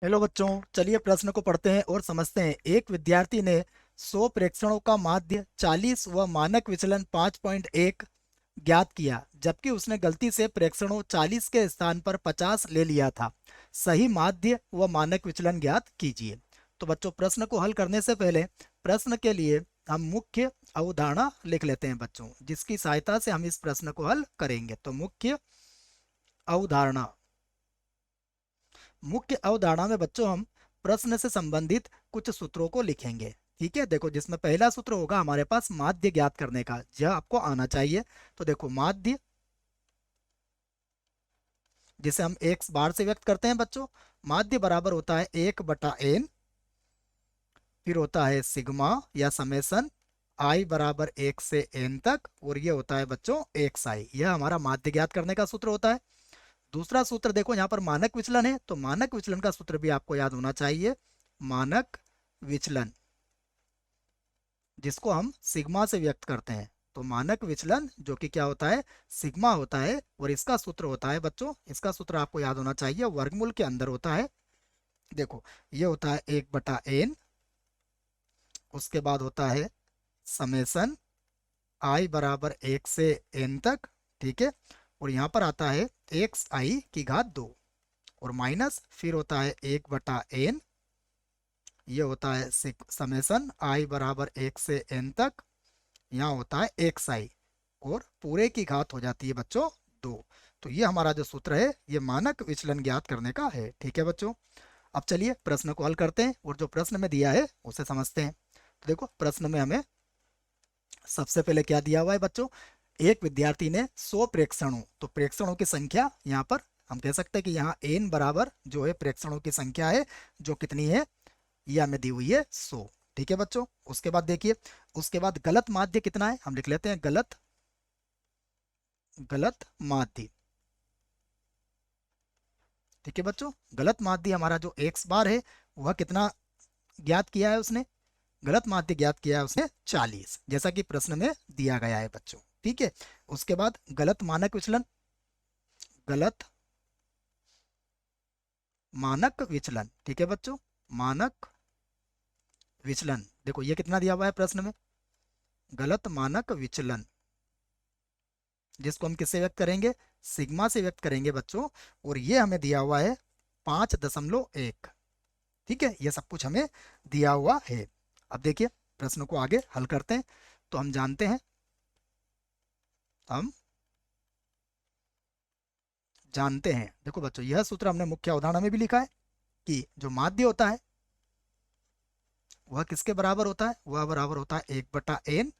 Hello बच्चों, चलिए प्रश्न को पढ़ते हैं और समझते हैं। एक विद्यार्थी ने 100 प्रेक्षणों का माध्य 40 व मानक विचलन 5.1 ज्ञात किया, जबकि उसने गलती से प्रेक्षणों 40 के स्थान पर 50 ले लिया था। सही माध्य व मानक विचलन ज्ञात कीजिए। तो बच्चों, प्रश्न को हल करने से पहले प्रश्न के लिए हम मुख्य अवधारणा लिख लेते हैं बच्चों, जिसकी सहायता से हम इस प्रश्न को हल करेंगे। तो मुख्य अवधारणा, मुख्य अवधारणा में बच्चों हम प्रश्न से संबंधित कुछ सूत्रों को लिखेंगे। ठीक है, देखो, जिसमें पहला सूत्र होगा हमारे पास माध्य ज्ञात करने का, यह आपको आना चाहिए। तो देखो, माध्य जिसे हम एक्स बार से व्यक्त करते हैं बच्चों, माध्य बराबर होता है 1/n, फिर होता है सिग्मा या समेसन आई बराबर 1 से n तक, और ये होता है बच्चों एक्स आई। यह हमारा माध्य ज्ञात करने का सूत्र होता है। दूसरा सूत्र देखो, यहाँ पर मानक विचलन है, तो मानक विचलन का सूत्र भी आपको याद होना चाहिए। मानक विचलन, जिसको हम सिग्मा से व्यक्त करते हैं। तो मानक विचलन जो कि क्या होता है, सिग्मा होता है, और इसका सूत्र होता है बच्चों, इसका सूत्र आपको याद होना चाहिए, वर्गमूल के अंदर होता है। देखो, ये होता है 1/n, उसके बाद होता है समेसन आई बराबर 1 से n तक। ठीक है, और यहाँ पर आता है एक्स आई की घात 2, और माइनस फिर होता है 1/n, ये होता है समेसन आई बराबर 1 से n तक, यहाँ होता है एक्स आई, और पूरे की घात हो जाती है बच्चों 2। तो ये हमारा जो सूत्र है, ये मानक विचलन ज्ञात करने का है। ठीक है बच्चों, अब चलिए प्रश्न को हल करते हैं और जो प्रश्न में दिया है उसे समझते हैं। तो देखो, प्रश्न में हमें सबसे पहले क्या दिया हुआ है बच्चों, एक विद्यार्थी ने 100 प्रेक्षणों, तो प्रेक्षणों की संख्या यहाँ पर हम कह सकते हैं कि यहाँ n बराबर जो है प्रेक्षणों की संख्या है, जो कितनी है, ये हमें दी हुई है 100। ठीक है बच्चों, उसके बाद देखिए, उसके बाद गलत माध्य कितना है, हम लिख लेते हैं गलत, गलत माध्य। ठीक है बच्चों, गलत माध्य हमारा जो एक्स बार है, वह कितना ज्ञात किया है उसने, गलत माध्य ज्ञात किया है उसने 40, जैसा कि प्रश्न में दिया गया है बच्चों। ठीक है, उसके बाद गलत मानक विचलन, गलत मानक विचलन। ठीक है बच्चों, मानक विचलन, देखो ये कितना दिया हुआ है प्रश्न में, गलत मानक विचलन, जिसको हम किससे व्यक्त करेंगे, सिग्मा से व्यक्त करेंगे बच्चों, और ये हमें दिया हुआ है 5.1। ठीक है, ये सब कुछ हमें दिया हुआ है। अब देखिए, प्रश्न को आगे हल करते हैं। तो हम जानते हैं, हम जानते हैं, देखो बच्चों, यह सूत्र हमने मुख्य अवधारणा में भी लिखा है कि जो माध्य होता है वह किसके बराबर होता है, वह बराबर होता है 1/n,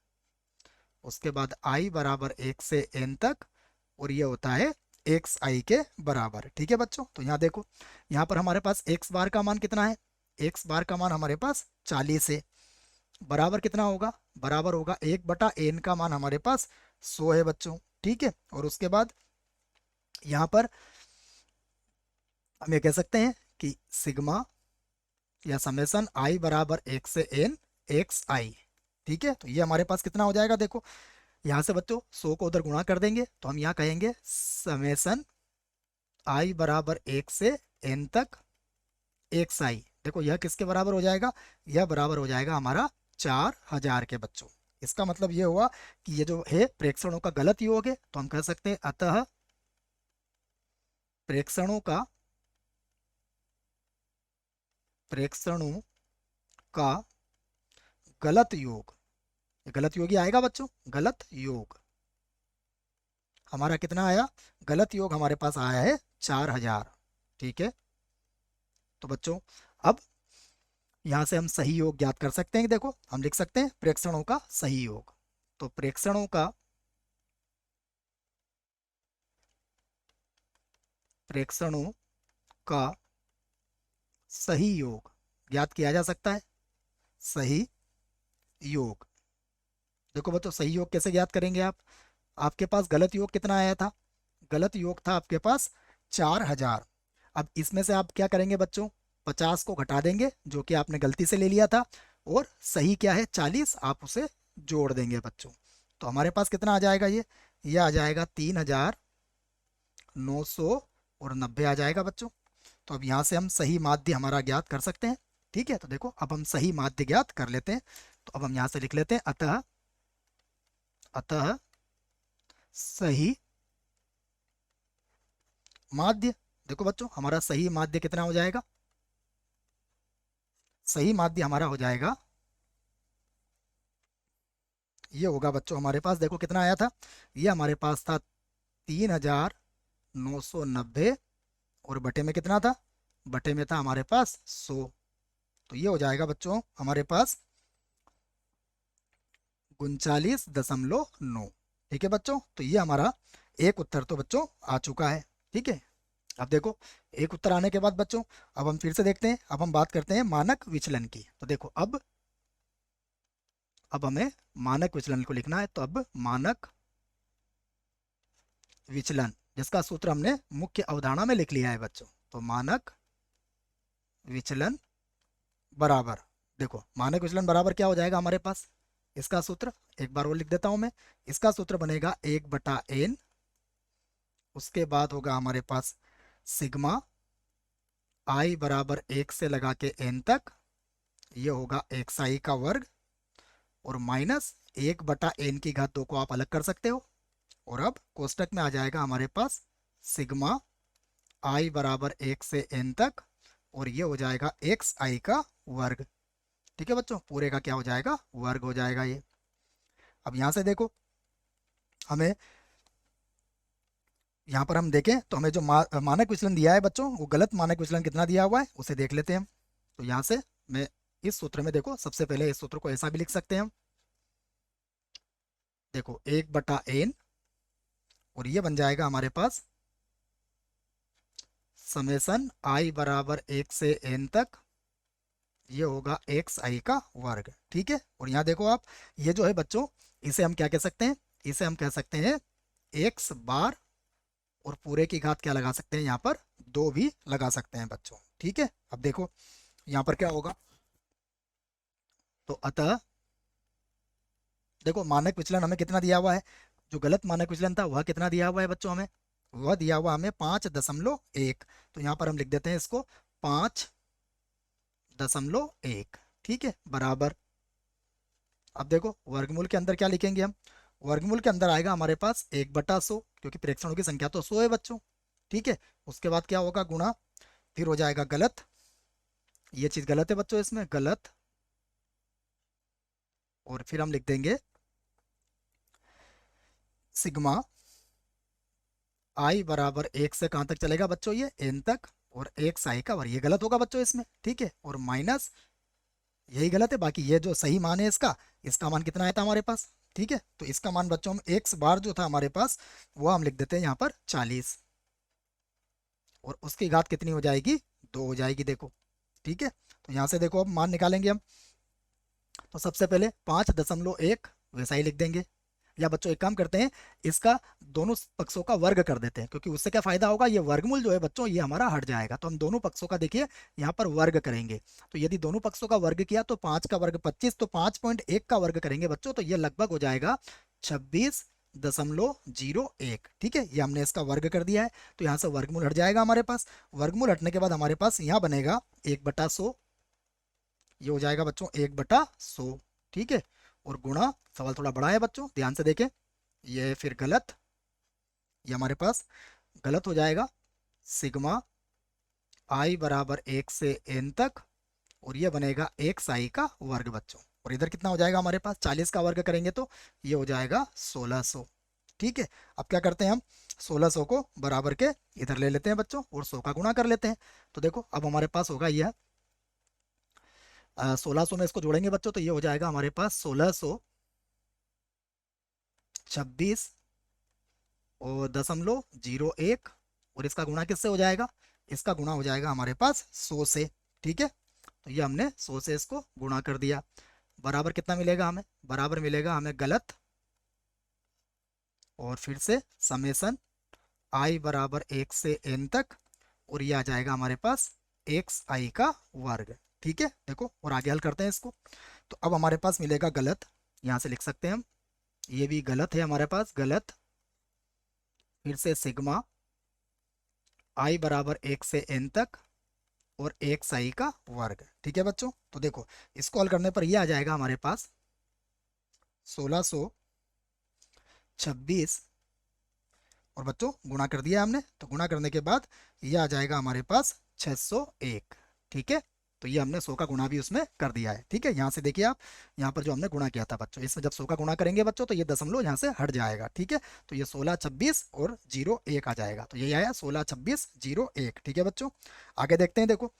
उसके बाद आई बराबर 1 से n तक, और ये होता है एक्स आई के बराबर। ठीक है बच्चों, तो यहाँ देखो, यहाँ पर हमारे पास एक्स बार का मान कितना है, एक्स बार का मान हमारे पास 40 है, बराबर कितना होगा, बराबर होगा 1/n का मान हमारे पास 100 है बच्चों। ठीक है, और उसके बाद यहाँ पर हम ये कह सकते हैं कि सिग्मा या समेसन आई बराबर 1 से n एक्स आई। ठीक है, तो ये हमारे पास कितना हो जाएगा, देखो यहाँ से बच्चों 100 को उधर गुणा कर देंगे, तो हम यहाँ कहेंगे समेसन आई बराबर 1 से n तक एक्स आई। देखो यह किसके बराबर हो जाएगा, यह बराबर हो जाएगा हमारा 4000 के बच्चों। इसका मतलब ये हुआ कि ये जो है प्रेक्षणों का गलत योग है, तो हम कह सकते हैं अतः प्रेक्षणों का, प्रेक्षणों का गलत योग, ये गलत योग ही आएगा बच्चों, गलत योग हमारा कितना आया, गलत योग हमारे पास आया है 4000। ठीक है, तो बच्चों अब यहाँ से हम सही योग ज्ञात कर सकते हैं। देखो, हम लिख सकते हैं प्रेक्षणों का सही योग। तो प्रेक्षणों का, प्रेक्षणों का सही योग ज्ञात किया जा सकता है। सही योग, देखो बच्चों, सही योग कैसे ज्ञात करेंगे आप, आपके पास गलत योग कितना आया था, गलत योग था आपके पास 4000। अब इसमें से आप क्या करेंगे बच्चों, 50 को घटा देंगे जो कि आपने गलती से ले लिया था, और सही क्या है 40, आप उसे जोड़ देंगे बच्चों। तो हमारे पास कितना आ जाएगा, ये आ जाएगा 3990 और 90 आ जाएगा बच्चों। तो अब यहाँ से हम सही माध्य हमारा ज्ञात कर सकते हैं। ठीक है, तो देखो अब हम सही माध्य ज्ञात कर लेते हैं। तो अब हम यहाँ से लिख लेते हैं अतः, अतः सही माध्य। देखो बच्चों हमारा सही माध्य कितना हो जाएगा, सही माध्य हमारा हो जाएगा, ये होगा बच्चों हमारे पास, देखो कितना आया था, ये हमारे पास था 3990, और बटे में कितना था, बटे में था हमारे पास 100। तो ये हो जाएगा बच्चों हमारे पास 39.9। ठीक है बच्चों, तो ये हमारा एक उत्तर तो बच्चों आ चुका है। ठीक है, अब देखो एक उत्तर आने के बाद बच्चों अब हम फिर से देखते हैं, अब हम बात करते हैं मानक विचलन की। तो देखो अब हमें मानक विचलन को लिखना है। तो अब मानक विचलन जिसका सूत्र हमने मुख्य अवधारणा में लिख लिया है बच्चों। तो मानक विचलन बराबर, देखो मानक विचलन बराबर क्या हो जाएगा हमारे पास, इसका सूत्र एक बार और लिख देता हूं मैं। इसका सूत्र बनेगा 1/n, उसके बाद होगा हमारे पास सिग्मा आई बराबर 1 से लगा के n तक, ये होगा एक्स आई का वर्ग, और माइनस 1/n² को आप अलग कर सकते हो। और अब कोष्टक में आ जाएगा हमारे पास सिग्मा आई बराबर 1 से n तक, और ये हो जाएगा एक्स आई का वर्ग। ठीक है बच्चों, पूरे का क्या हो जाएगा, वर्ग हो जाएगा ये। अब यहाँ से देखो हमें, यहाँ पर हम देखें तो हमें जो मानक विचलन दिया है बच्चों, वो गलत मानक विचलन कितना दिया हुआ है उसे देख लेते हैं हम। तो यहाँ से मैं इस सूत्र में देखो, सबसे पहले इस सूत्र को ऐसा भी लिख सकते हैं हम, देखो 1/n, और ये बन जाएगा हमारे पास समेसन आई बराबर 1 से n तक, ये होगा एक्स आई का वर्ग। ठीक है, और यहाँ देखो आप, ये जो है बच्चों इसे हम क्या कह सकते हैं, इसे हम कह सकते हैं एक्स बार, और पूरे की घात क्या लगा सकते हैं यहाँ पर, 2 भी लगा सकते हैं बच्चों। ठीक है, अब देखो यहाँ पर क्या होगा, तो अतः देखो मानक विचलन हमें कितना दिया हुआ है, जो गलत मानक विचलन था वह कितना दिया हुआ है बच्चों हमें, वह दिया हुआ हमें 5.1। तो यहाँ पर हम लिख देते हैं इसको 5.1। ठीक है, बराबर, अब देखो वर्गमूल के अंदर क्या लिखेंगे हम, वर्गमूल के अंदर आएगा हमारे पास 1/100, क्योंकि प्रेक्षणों की संख्या तो 100 है बच्चों। ठीक है, उसके बाद क्या होगा, गुणा, फिर हो जाएगा गलत, ये चीज गलत है बच्चों, इसमें गलत, और फिर हम लिख देंगे सिग्मा आई बराबर 1 से कहाँ तक चलेगा बच्चों, ये n तक, और एक्स आई का वर्ग, ये गलत होगा बच्चों इसमें। ठीक है, और माइनस, यही गलत है, बाकी ये जो सही मान है इसका, इसका मान कितना आया था हमारे पास। ठीक है, तो इसका मान बच्चों हम एक्स बार जो था हमारे पास, वो हम लिख देते हैं यहाँ पर 40, और उसकी घात कितनी हो जाएगी, 2 हो जाएगी देखो। ठीक है, तो यहाँ से देखो अब मान निकालेंगे हम। तो सबसे पहले 5.1 वैसा ही लिख देंगे, या बच्चों एक काम करते हैं, इसका दोनों पक्षों का वर्ग कर देते हैं, क्योंकि उससे क्या फायदा होगा, ये वर्गमूल जो है बच्चों ये हमारा हट जाएगा। तो हम दोनों पक्षों का देखिए यहाँ पर वर्ग करेंगे। तो यदि दोनों पक्षों का वर्ग किया तो 5 का वर्ग 25, तो 5.1 का वर्ग करेंगे बच्चों, तो ये लगभग हो जाएगा 26.01। ठीक है, ये हमने इसका वर्ग कर दिया है। तो यहाँ से वर्गमूल हट जाएगा हमारे पास। वर्गमूल हटने के बाद हमारे पास यहाँ बनेगा 1/100, ये हो जाएगा बच्चों 1/100। ठीक है, और गुणा, सवाल थोड़ा बड़ा है बच्चों, ध्यान से देखें, ये फिर गलत, ये हमारे पास गलत हो जाएगा, सिग्मा आई बराबर 1 से n तक, और ये बनेगा एक्स आई का वर्ग बच्चों। और इधर कितना हो जाएगा हमारे पास, 40 का वर्ग करेंगे तो ये हो जाएगा 1600। ठीक है, अब क्या करते हैं हम, 1600 को बराबर के इधर ले लेते हैं बच्चों, और 100 का गुणा कर लेते हैं। तो देखो अब हमारे पास होगा यह 1600 में इसको जोड़ेंगे बच्चों, तो ये हो जाएगा हमारे पास 1626 और 0.01, और इसका गुणा किससे हो जाएगा, इसका गुणा हो जाएगा हमारे पास 100 से। ठीक है, तो ये हमने 100 से इसको गुणा कर दिया, बराबर कितना मिलेगा हमें, बराबर मिलेगा हमें गलत, और फिर से समेसन आई बराबर 1 से n तक, और ये आ जाएगा हमारे पास एक्स आई का वर्ग। ठीक है, देखो और आगे हल करते हैं इसको। तो अब हमारे पास मिलेगा गलत, यहाँ से लिख सकते हैं हम, ये भी गलत है हमारे पास, गलत, फिर से सिग्मा आई बराबर 1 से n तक, और एक सही का वर्ग। ठीक है बच्चों, तो देखो इसको हल करने पर ये आ जाएगा हमारे पास 1626, और बच्चों गुणा कर दिया हमने, तो गुणा करने के बाद ये आ जाएगा हमारे पास 601। ठीक है, तो ये हमने 100 का गुणा भी उसमें कर दिया है। ठीक है, यहाँ से देखिए आप, यहाँ पर जो हमने गुणा किया था बच्चों, इसमें जब 100 का गुणा करेंगे बच्चों तो ये दशमलव यहाँ से हट जाएगा। ठीक है, तो ये 1626 और 01 आ जाएगा, तो यही आया 162601। ठीक है बच्चों, आगे देखते हैं। देखो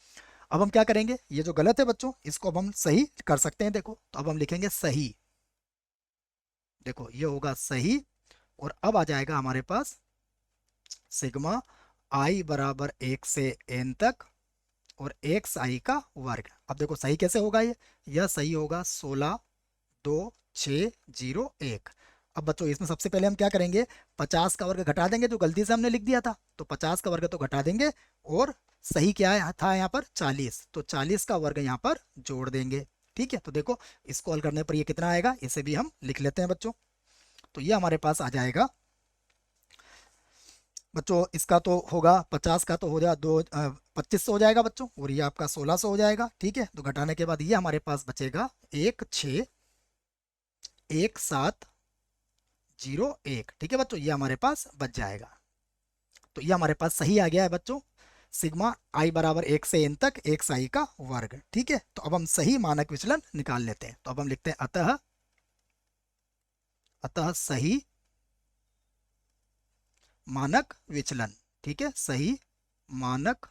अब हम क्या करेंगे, ये जो गलत है बच्चों इसको अब हम सही कर सकते हैं। देखो तो अब हम लिखेंगे सही, देखो ये होगा सही, और अब आ जाएगा हमारे पास सिग्मा आई बराबर 1 से n तक और एक्स आई का वर्ग। अब देखो सही कैसे होगा, ये यह सही होगा 162601। अब बच्चों इसमें सबसे पहले हम क्या करेंगे, 50 का वर्ग घटा देंगे, जो गलती से हमने लिख दिया था, तो 50 का वर्ग तो घटा देंगे, और सही क्या था यहाँ पर 40, तो 40 का वर्ग यहाँ पर जोड़ देंगे। ठीक है, तो देखो इसको हल करने पर ये कितना आएगा, इसे भी हम लिख लेते हैं बच्चों। तो ये हमारे पास आ जाएगा बच्चों, इसका तो होगा 50 का तो हो जाएगा 2500 हो जाएगा बच्चों, और ये आपका 1600 हो जाएगा। ठीक है, तो घटाने के बाद ये हमारे पास बचेगा 161701। ठीक है बच्चों, ये हमारे पास बच जाएगा। तो ये हमारे पास सही आ गया है बच्चों, सिग्मा आई बराबर 1 से n तक एक्स आई का वर्ग। ठीक है, तो अब हम सही मानक विचलन निकाल लेते हैं। तो अब हम लिखते हैं अतः अतः सही मानक विचलन। ठीक है, सही मानक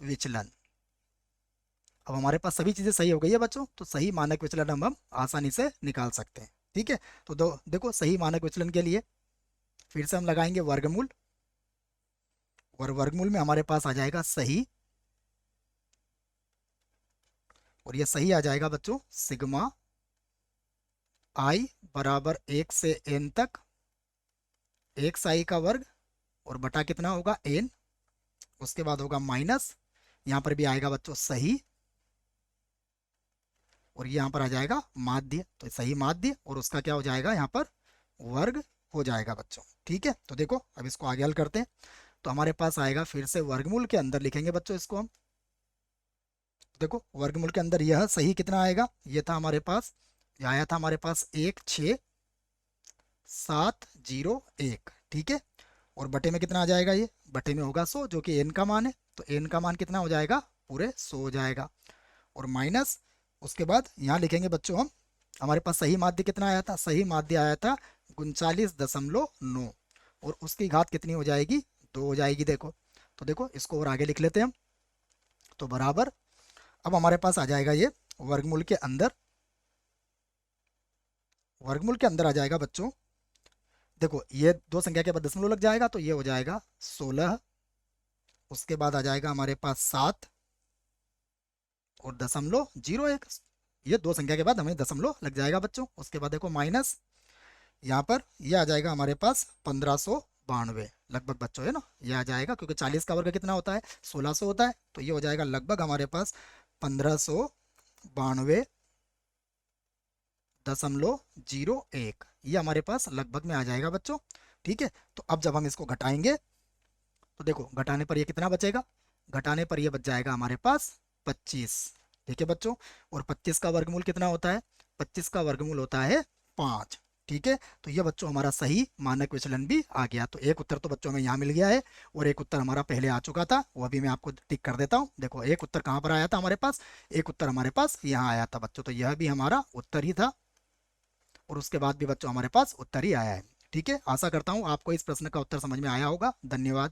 विचलन। अब हमारे पास सभी चीजें सही हो गई है बच्चों, तो सही मानक विचलन हम आसानी से निकाल सकते हैं। ठीक है, तो देखो सही मानक विचलन के लिए फिर से हम लगाएंगे वर्गमूल, और वर्गमूल में हमारे पास आ जाएगा सही, और ये सही आ जाएगा बच्चों सिग्मा आई बराबर 1 से n तक एक्स आई का वर्ग, और बटा कितना होगा n, उसके बाद होगा माइनस, यहाँ पर भी आएगा बच्चों सही, और ये यहाँ पर आ जाएगा माध्य, तो सही माध्य, और उसका क्या हो जाएगा यहाँ पर वर्ग हो जाएगा बच्चों। ठीक है, तो देखो अब इसको आगे हल करते हैं। तो हमारे पास आएगा फिर से वर्गमूल के अंदर लिखेंगे बच्चों इसको हम। देखो वर्गमूल के अंदर यह सही कितना आएगा, ये था हमारे पास, ये आया था हमारे पास 16701। ठीक है, और बटे में कितना आ जाएगा, ये बटे में होगा 100, जो कि n का मान है, तो n का मान कितना हो जाएगा, पूरे 100 हो जाएगा, और माइनस उसके बाद यहाँ लिखेंगे बच्चों हम, हमारे पास सही माध्य कितना आया था, सही माध्य आया था 39.9, और उसकी घात कितनी हो जाएगी, 2 हो जाएगी। देखो तो देखो इसको और आगे लिख लेते हैं हम, तो बराबर अब हमारे पास आ जाएगा ये वर्गमूल के अंदर, वर्गमूल के अंदर आ जाएगा बच्चों, देखो ये दो संख्या के बाद दशमलव लग जाएगा, तो ये हो जाएगा 16, उसके बाद आ जाएगा हमारे पास 7 और 0.01, ये दो संख्या के बाद हमें दशमलव लग जाएगा बच्चों। उसके बाद देखो माइनस, यहाँ पर ये आ जाएगा हमारे पास 1592 लगभग बच्चों, है ना, ये आ जाएगा, क्योंकि 40 का वर्ग कितना होता है 1600 होता है, तो ये हो जाएगा लगभग हमारे पास 1592.01, ये हमारे पास लगभग में आ जाएगा बच्चों। ठीक है, तो अब जब हम इसको घटाएंगे, तो देखो घटाने पर ये कितना बचेगा, घटाने पर ये बच जाएगा हमारे पास 25। ठीक है बच्चों, और 25 का वर्गमूल कितना होता है, 25 का वर्गमूल होता है 5। ठीक है, तो ये बच्चों हमारा सही मानक विचलन भी आ गया। तो एक उत्तर तो बच्चों में यहाँ मिल गया है, और एक उत्तर हमारा पहले आ चुका था, वो अभी मैं आपको टिक कर देता हूँ। देखो एक उत्तर कहाँ पर आया था हमारे पास, एक उत्तर हमारे पास यहाँ आया था बच्चों, तो यह भी हमारा उत्तर ही था, और उसके बाद भी बच्चों हमारे पास उत्तर ही आया है। ठीक है, आशा करता हूँ आपको इस प्रश्न का उत्तर समझ में आया होगा। धन्यवाद।